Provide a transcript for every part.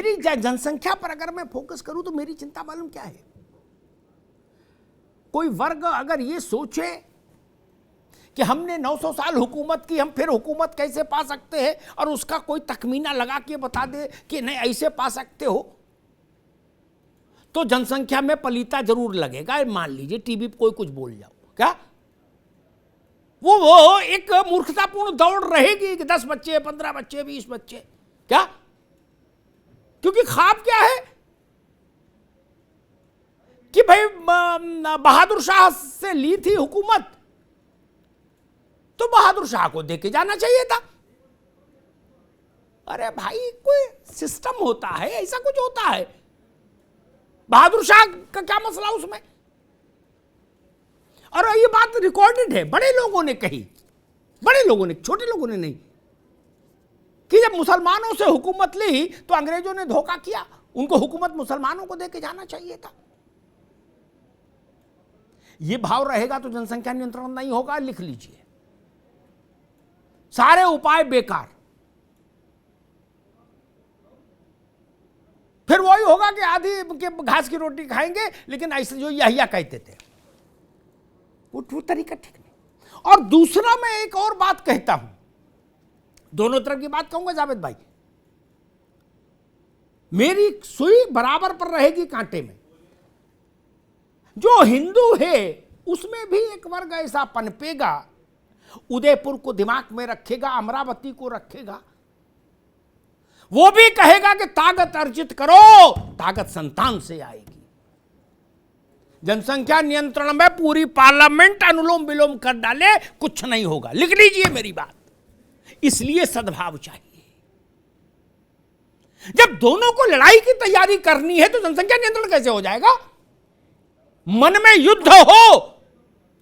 मेरी जनसंख्या पर अगर मैं फोकस करूं तो मेरी चिंता मालूम क्या है? कोई वर्ग अगर ये सोचे कि हमने 900 साल हुकूमत की, हम फिर हुकूमत कैसे पा सकते हैं, और उसका कोई तखमीना लगा के बता दे कि नहीं ऐसे पा सकते हो, तो जनसंख्या में पलीता जरूर लगेगा। मान लीजिए टीवी पे कोई कुछ बोल जाओ, क्या वो एक मूर्खतापूर्ण दौड़ रहेगी कि 10 बच्चे, 15 बच्चे, 20 बच्चे, क्या? क्योंकि ख्वाब क्या है कि भाई बहादुर शाह से ली थी हुकूमत, तो बहादुर शाह को देके जाना चाहिए था। अरे भाई कोई सिस्टम होता है, ऐसा कुछ होता है। बहादुर शाह का क्या मसला उसमें? और ये बात रिकॉर्डेड है, बड़े लोगों ने कही, बड़े लोगों ने, छोटे लोगों ने नहीं, कि जब मुसलमानों से हुकूमत ली तो अंग्रेजों ने धोखा किया, उनको हुकूमत मुसलमानों को देके जाना चाहिए था। ये भाव रहेगा तो जनसंख्या नियंत्रण नहीं होगा, लिख लीजिए। सारे उपाय बेकार। फिर वही होगा कि आधी के घास की रोटी खाएंगे, लेकिन ऐसे जो यहिया कहते थे वो तरीका ठीक नहीं। और दूसरा मैं एक और बात कहता हूं, दोनों तरफ की बात कहूंगा जावेद भाई, मेरी सुई बराबर पर रहेगी कांटे में। जो हिंदू है उसमें भी एक वर्ग ऐसा पनपेगा, उदयपुर को दिमाग में रखेगा, अमरावती को रखेगा, वो भी कहेगा कि ताकत अर्जित करो, ताकत संतान से आएगी। जनसंख्या नियंत्रण में पूरी पार्लियामेंट अनुलोम विलोम कर डाले, कुछ नहीं होगा। लिख लीजिए मेरी बात। इसलिए सद्भाव चाहिए। जब दोनों को लड़ाई की तैयारी करनी है तो जनसंख्या नियंत्रण कैसे हो जाएगा? मन में युद्ध हो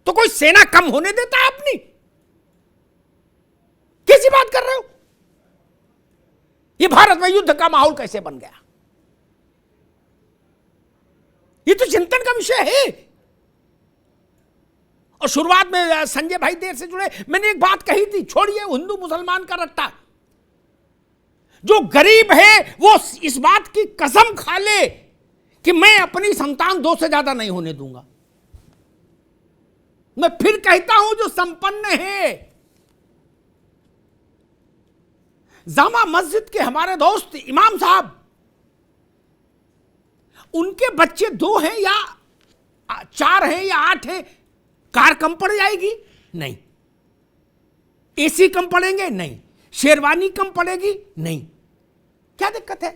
तो कोई सेना कम होने देता है अपनी? कैसी बात कर रहे हो? ये भारत में युद्ध का माहौल कैसे बन गया? ये तो चिंतन का विषय है। और शुरुआत में संजय भाई देर से जुड़े, मैंने एक बात कही थी, छोड़िए हिंदू मुसलमान का रट्टा। जो गरीब है वो इस बात की कसम खा ले कि मैं अपनी संतान 2 से ज्यादा नहीं होने दूंगा। मैं फिर कहता हूं, जो संपन्न है, जामा मस्जिद के हमारे दोस्त इमाम साहब, उनके बच्चे 2 हैं या 4 हैं या 8 हैं, कार कम पड़ जाएगी? नहीं। एसी कम पड़ेंगे? नहीं। शेरवानी कम पड़ेगी? नहीं। क्या दिक्कत है?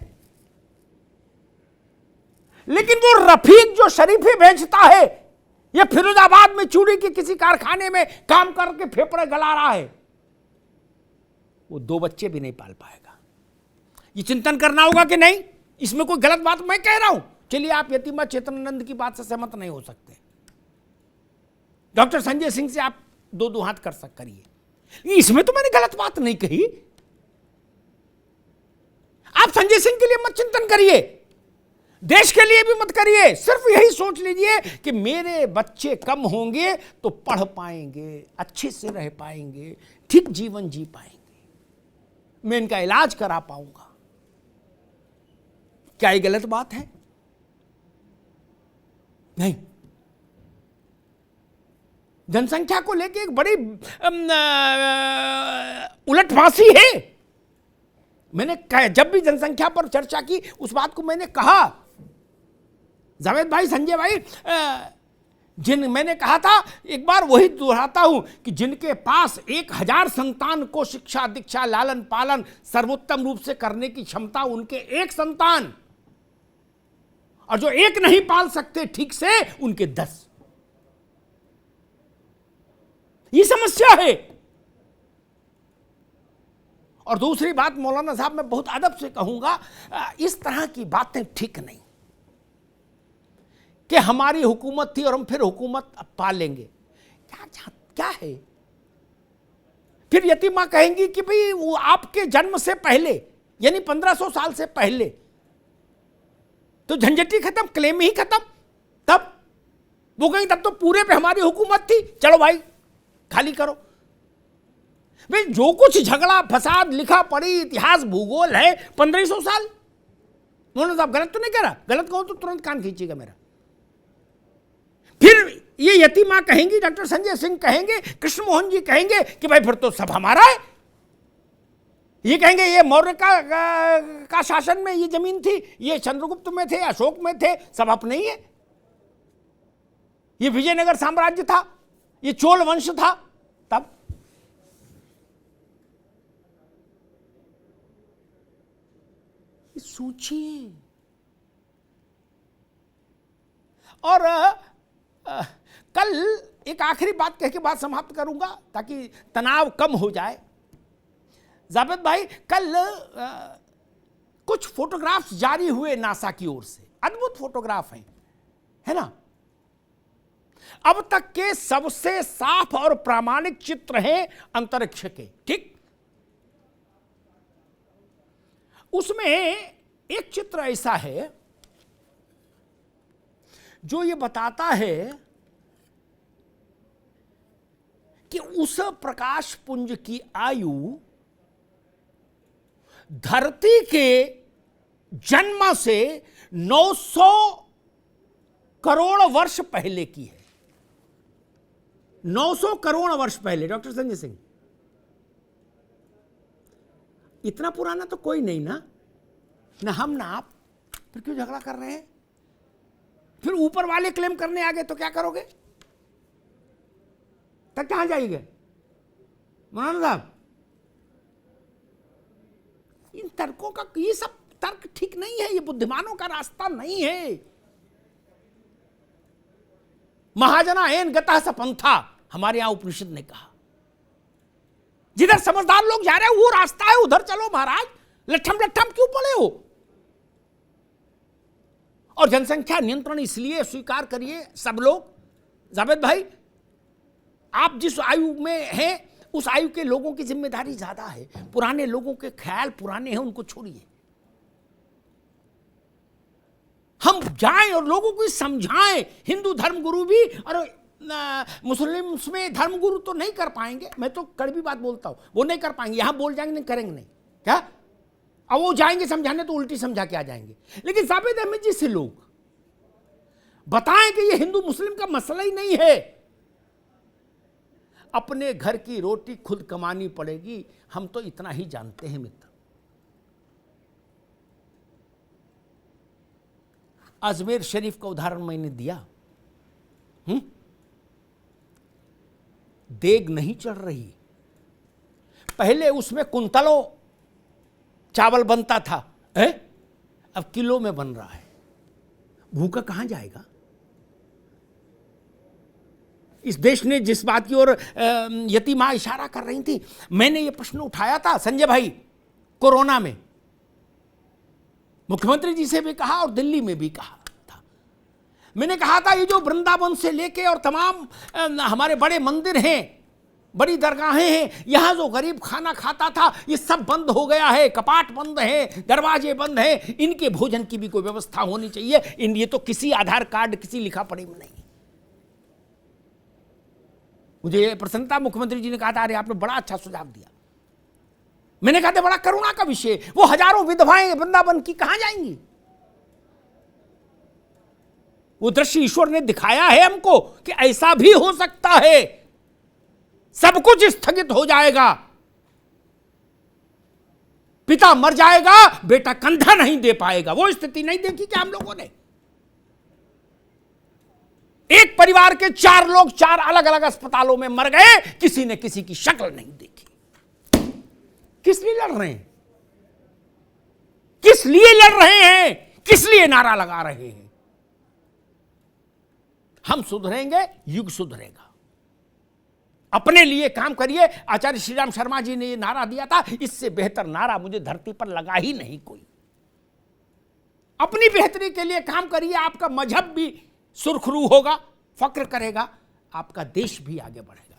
लेकिन वो रफीक जो शरीफे बेचता है, या फिरोजाबाद में चूड़ी के किसी कारखाने में काम करके फेफड़े गला रहा है, वो 2 बच्चे भी नहीं पाल पाएगा। ये चिंतन करना होगा कि नहीं, इसमें कोई गलत बात मैं कह रहा हूं। चलिए, आप यतीमा चेतनानंद की बात से सहमत नहीं हो सकते, डॉक्टर संजय सिंह से आप 2 हाथ कर करिए, इसमें तो मैंने गलत बात नहीं कही। आप संजय सिंह के लिए मत चिंतन करिए, देश के लिए भी मत करिए। सिर्फ यही सोच लीजिए कि मेरे बच्चे कम होंगे तो पढ़ पाएंगे, अच्छे से रह पाएंगे, ठीक जीवन जी पाएंगे, मैं इनका इलाज करा पाऊंगा। क्या ये गलत बात है? नहीं। जनसंख्या को लेकर एक बड़ी उलटफांसी है। मैंने जब भी जनसंख्या पर चर्चा की, उस बात को मैंने कहा, जावेद भाई, संजय भाई, मैंने कहा था, एक बार वही दोहराता हूं कि जिनके पास 1000 संतान को शिक्षा, दीक्षा, लालन पालन सर्वोत्तम रूप से करने की क्षमता, उनके 1 संतान, और जो 1 नहीं पाल सकते ठीक से, उनके 10। ये समस्या है। और दूसरी बात, मौलाना साहब, मैं बहुत अदब से कहूंगा, इस तरह की बातें ठीक नहीं कि हमारी हुकूमत थी और हम फिर हुकूमत पालेंगे। क्या है? फिर यतीमा कहेंगी कि भाई वो आपके जन्म से पहले, यानी 1500 साल से पहले, तो झंझट ही खत्म, क्लेम ही खत्म। तब वो कहेंगे तब तो पूरे पे हमारी हुकूमत थी, चलो भाई खाली करो। भाई जो कुछ झगड़ा फसाद लिखा पड़ी इतिहास भूगोल है 1500 साल, मौलाना साहब गलत तो नहीं कह रहा, गलत कहो तो तुरंत कान खींचेगा मेरा। फिर ये यतीमा कहेंगी, डॉक्टर संजय सिंह कहेंगे, कृष्ण मोहन जी कहेंगे कि भाई फिर तो सब हमारा है। ये कहेंगे ये मौर्य का शासन में ये जमीन थी, ये चंद्रगुप्त में थे, अशोक में थे, सब अपने ही है। ये विजयनगर साम्राज्य था, ये चोल वंश था। तब सोचिए। और कल एक आखिरी बात कह के बात समाप्त करूंगा ताकि तनाव कम हो जाए। जावेद भाई, कल कुछ फोटोग्राफ्स जारी हुए नासा की ओर से, अद्भुत फोटोग्राफ हैं, है ना। अब तक के सबसे साफ और प्रामाणिक चित्र हैं अंतरिक्ष के, ठीक। उसमें एक चित्र ऐसा है जो ये बताता है कि उस प्रकाश पुंज की आयु धरती के जन्म से 900 करोड़ वर्ष पहले की है। 900 करोड़ वर्ष पहले। डॉक्टर संजय सिंह, इतना पुराना तो कोई नहीं ना, ना हम ना आप, फिर क्यों झगड़ा कर रहे हैं? फिर ऊपर वाले क्लेम करने आ गए तो क्या करोगे? तक कहां जाएंगे मौलाना साहब? इन तर्कों का, ये सब तर्क ठीक नहीं है, ये बुद्धिमानों का रास्ता नहीं है। महाजना एन गतः स पंथा, हमारे यहां उपनिषद ने कहा। जिधर समझदार लोग जा रहे हैं वो रास्ता है, उधर चलो महाराज, लट्ठम लट्ठम क्यों पड़े हो? और जनसंख्या नियंत्रण इसलिए स्वीकार करिए सब लोग। जावेद भाई, आप जिस आयु में हैं उस आयु के लोगों की जिम्मेदारी ज्यादा है। पुराने लोगों के ख्याल पुराने हैं, उनको छोड़िए। हम जाएं और लोगों को समझाएं। हिंदू धर्मगुरु भी और मुस्लिम में धर्मगुरु तो नहीं कर पाएंगे, मैं तो कड़वी बात बोलता हूं, वो नहीं कर पाएंगे। यहां बोल जाएंगे नहीं, करेंगे नहीं, क्या? अब वो जाएंगे समझाने तो उल्टी समझा के आ जाएंगे। लेकिन जावेद अहमद जी से लोग बताएं कि ये हिंदू मुस्लिम का मसला ही नहीं है, अपने घर की रोटी खुद कमानी पड़ेगी। हम तो इतना ही जानते हैं मित्र। अजमेर शरीफ का उदाहरण मैंने दिया। देग नहीं चढ़ रही, पहले उसमें कुंतलों चावल बनता था, अब किलो में बन रहा है। भूखा कहां जाएगा? इस देश ने जिस बात की ओर यतीमा इशारा कर रही थी, मैंने ये प्रश्न उठाया था संजय भाई कोरोना में, मुख्यमंत्री जी से भी कहा और दिल्ली में भी कहा था। मैंने कहा था ये जो वृंदावन से लेके और तमाम हमारे बड़े मंदिर हैं, बड़ी दरगाहें हैं, यहां जो गरीब खाना खाता था ये सब बंद हो गया है, कपाट बंद है, दरवाजे बंद हैं। इनके भोजन की भी कोई व्यवस्था होनी चाहिए। ये तो किसी आधार कार्ड, किसी लिखा पढ़ी में नहीं। मुझे प्रसन्नता, मुख्यमंत्री जी ने कहा था अरे आपने बड़ा अच्छा सुझाव दिया। मैंने कहा था बड़ा करुणा का विषय, वो हजारों विधवाएं वृंदावन की कहां जाएंगी? वो दृश्य ईश्वर ने दिखाया है हमको कि ऐसा भी हो सकता है। सब कुछ स्थगित हो जाएगा, पिता मर जाएगा, बेटा कंधा नहीं दे पाएगा। वो स्थिति नहीं देखी क्या हम लोगों ने? एक परिवार के 4 लोग 4 अलग अलग अस्पतालों में मर गए, किसी ने किसी की शक्ल नहीं देखी। किस लिए लड़ रहे हैं? किस लिए लड़ रहे हैं? किस लिए नारा लगा रहे हैं? हम सुधरेंगे, युग सुधरेगा। अपने लिए काम करिए। आचार्य श्री राम शर्मा जी ने यह नारा दिया था, इससे बेहतर नारा मुझे धरती पर लगा ही नहीं कोई। अपनी बेहतरी के लिए काम करिए, आपका मजहब भी सुरखरू होगा, फक्र करेगा, आपका देश भी आगे बढ़ेगा।